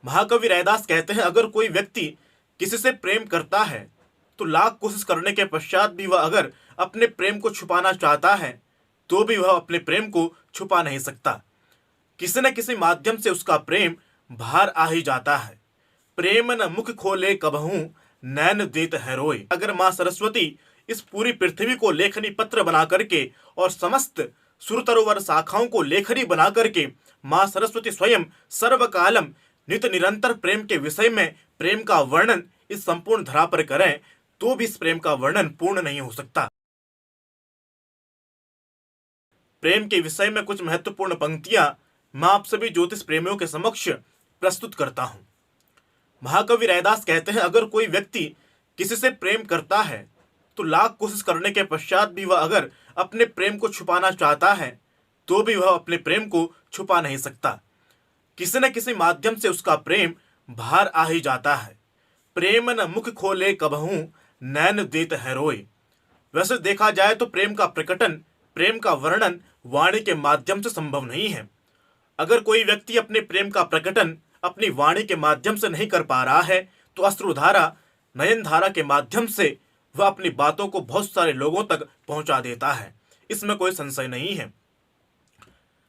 महाकवि रैदास कहते हैं, अगर कोई व्यक्ति किसी से प्रेम करता है तो लाख कोशिश करने के पश्चात भी वह अगर अपने प्रेम को छुपाना चाहता है तो भी वह अपने प्रेम को छुपा नहीं सकता। किसी न किसी माध्यम से उसका प्रेम बाहर आ ही जाता है। प्रेम न मुख खोले कबहू, नैन देत है रोए। अगर माँ सरस्वती इस पूरी पृथ्वी को लेखनी पत्र बना करके और समस्त सुरतरोवर शाखाओं को लेखनी बना करके माँ सरस्वती स्वयं सर्वकालम नित निरंतर प्रेम के विषय में प्रेम का वर्णन इस संपूर्ण धरा पर करें तो भी इस प्रेम का वर्णन पूर्ण नहीं हो सकता। प्रेम के विषय में कुछ महत्वपूर्ण पंक्तियां मैं आप सभी ज्योतिष प्रेमियों के समक्ष प्रस्तुत करता हूं। महाकवि रैदास कहते हैं, अगर कोई व्यक्ति किसी से प्रेम करता है तो लाख कोशिश करने के पश्चात भी वह अगर अपने प्रेम को छुपाना चाहता है तो भी वह अपने प्रेम को छुपा नहीं सकता। किसी न किसी माध्यम से उसका प्रेम बाहर आ ही जाता है। प्रेम न मुख खोले कबहू, नैन देत है रोए। वैसे देखा जाए तो प्रेम का प्रकटन, प्रेम का वर्णन वाणी के माध्यम से संभव नहीं है। अगर कोई व्यक्ति अपने प्रेम का प्रकटन अपनी वाणी के माध्यम से नहीं कर पा रहा है तो अश्रुधारा, नयन धारा के माध्यम से वह अपनी बातों को बहुत सारे लोगों तक पहुंचा देता है। इसमें कोई संशय नहीं है।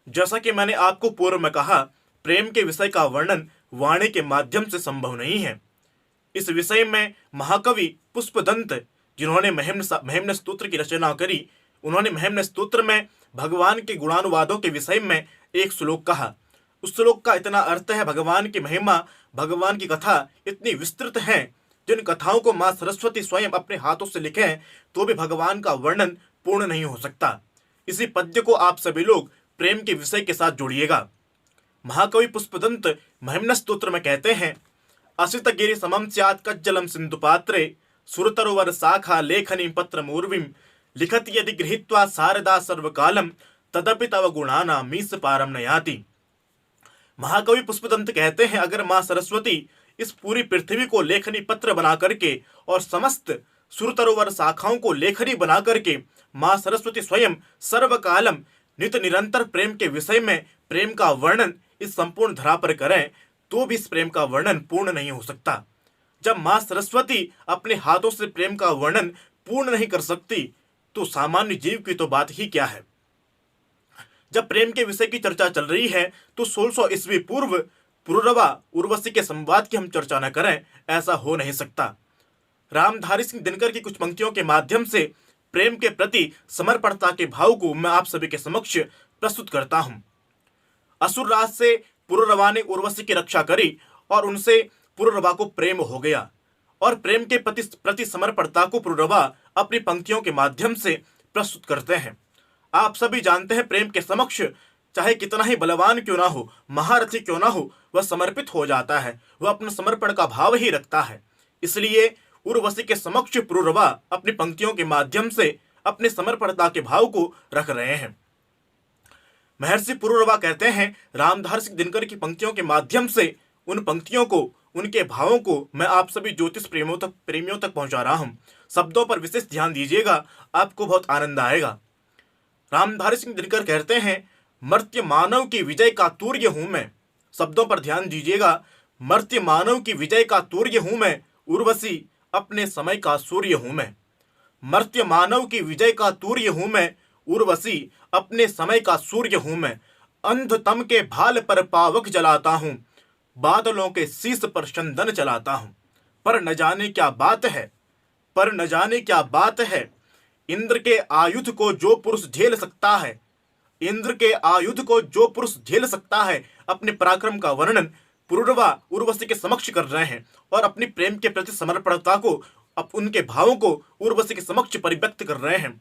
जैसा कि मैंने आपको पूर्व में कहा, प्रेम के विषय का वर्णन वाणी के माध्यम से संभव नहीं है। इस विषय में महाकवि पुष्पदंत, जिन्होंने महिम्न स्तोत्र की रचना करी, उन्होंने महिम्न स्तोत्र में भगवान के गुणानुवादों के विषय में एक श्लोक कहा। उस श्लोक का इतना अर्थ है, भगवान की महिमा, भगवान की कथा इतनी विस्तृत है, जिन कथाओं को माँ सरस्वती स्वयं अपने हाथों से लिखे तो भी भगवान का वर्णन पूर्ण नहीं हो सकता। इसी पद्य को आप सभी लोग प्रेम के विषय के साथ जोड़िएगा। महाकवि पुष्पदंत महिम्न स्तोत्र में कहते हैं, असित गिरि समम स्यात् कज्जलम सिंधु पात्रे, सुरतरोवर शाखा लेखनी पत्र मूर्विम, लिखत यदि गृहीत्वा शारदा सर्वकालम, तदपि तव गुणाना मीस पारम न याति। महाकवि पुष्पदंत कहते हैं, अगर माँ सरस्वती इस पूरी पृथ्वी को लेखनी पत्र बना करके और समस्त सुरतरोवर शाखाओं को लेखनी बना करके माँ सरस्वती स्वयं सर्वकालम नित निरंतर प्रेम के विषय में प्रेम का वर्णन इस संपूर्ण धरा पर करें तो भी इस प्रेम का वर्णन पूर्ण नहीं हो सकता। जब माँ सरस्वती अपने हाथों से प्रेम का वर्णन पूर्ण नहीं कर सकती तो सामान्य जीव की तो बात ही क्या है। जब प्रेम के विषय की चर्चा चल रही है तो 1600 ईस्वी पूर्व पुरुरवा उर्वशी के संवाद की हम चर्चा न करें, ऐसा हो नहीं सकता। रामधारी सिंह दिनकर की कुछ पंक्तियों के माध्यम से प्रेम के प्रति समर्पणता के भाव को मैं आप सभी के समक्ष प्रस्तुत करता हूं। असुर राज से पुरुरवा ने उर्वशी की रक्षा करी और उनसे पुरुरवा को प्रेम हो गया, और प्रेम के प्रति समर्पणता को पुरुरवा अपनी पंक्तियों के माध्यम से प्रस्तुत करते हैं। आप सभी जानते हैं, प्रेम के समक्ष चाहे कितना ही बलवान क्यों ना हो, महारथी क्यों ना हो, वह समर्पित हो जाता है, वह अपने समर्पण का भाव ही रखता है। इसलिए उर्वशी के समक्ष पुरुरवा अपनी पंक्तियों के माध्यम से अपने समर्पणता के भाव को रख रहे हैं। महर्षि पुरुरवा कहते हैं, रामधारी सिंह दिनकर की पंक्तियों के माध्यम से उन पंक्तियों को, उनके भावों को मैं आप सभी ज्योतिष प्रेमियों तक पहुंचा रहा हूं। शब्दों पर विशेष ध्यान दीजिएगा, आपको बहुत आनंद आएगा। रामधारी सिंह दिनकर कहते हैं, मर्त्य मानव की विजय का तूर्य हूं मैं। शब्दों पर ध्यान दीजिएगा, मर्त्य मानव की विजय का तूर्य हूं मैं, उर्वशी अपने समय का सूर्य हूं मैं। मर्त्य मानव की विजय का तूर्य हूं मैं, उर्वशी अपने समय का सूर्य हूं मैं। अंधतम के भाल पर पावक जलाता हूं, बादलों के शीश पर चंदन चलाता हूं। पर न जाने क्या बात है, पर न जाने क्या बात है, इंद्र के आयुध को जो पुरुष झेल सकता है, इंद्र के आयुध को जो पुरुष झेल सकता है। अपने पराक्रम का वर्णन पुरुरवा उर्वशी के समक्ष कर रहे हैं और अपनी प्रेम के प्रति समर्पणता को, अब उनके भावों को उर्वशी के समक्ष परिव्यक्त कर रहे हैं।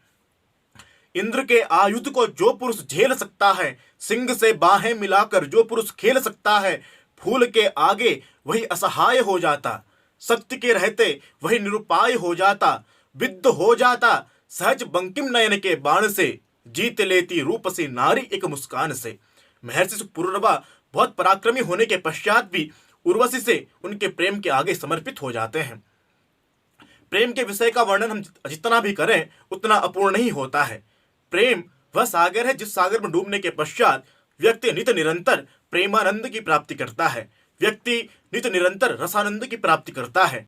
इंद्र के आयुध को जो पुरुष झेल सकता है, सिंह से बाहें मिलाकर जो पुरुष खेल सकता है, फूल के आगे वही असहाय हो जाता, शक्ति के रहते वही निरुपाय हो जाता, विद्ध हो जाता सहज बंकिम नयन के बाण से, जीत लेती रूप से नारी एक मुस्कान से। महर्षि पुरुरवा बहुत पराक्रमी होने के पश्चात भी उर्वशी से उनके प्रेम के आगे समर्पित हो जाते हैं। प्रेम के विषय का वर्णन हम जितना भी करें उतना अपूर्ण ही होता है। प्रेम वह सागर है जिस सागर में डूबने के पश्चात व्यक्ति नित निरंतर प्रेमानंद की प्राप्ति करता है। व्यक्ति नित्य निरंतर रसानंद की प्राप्ति करता है।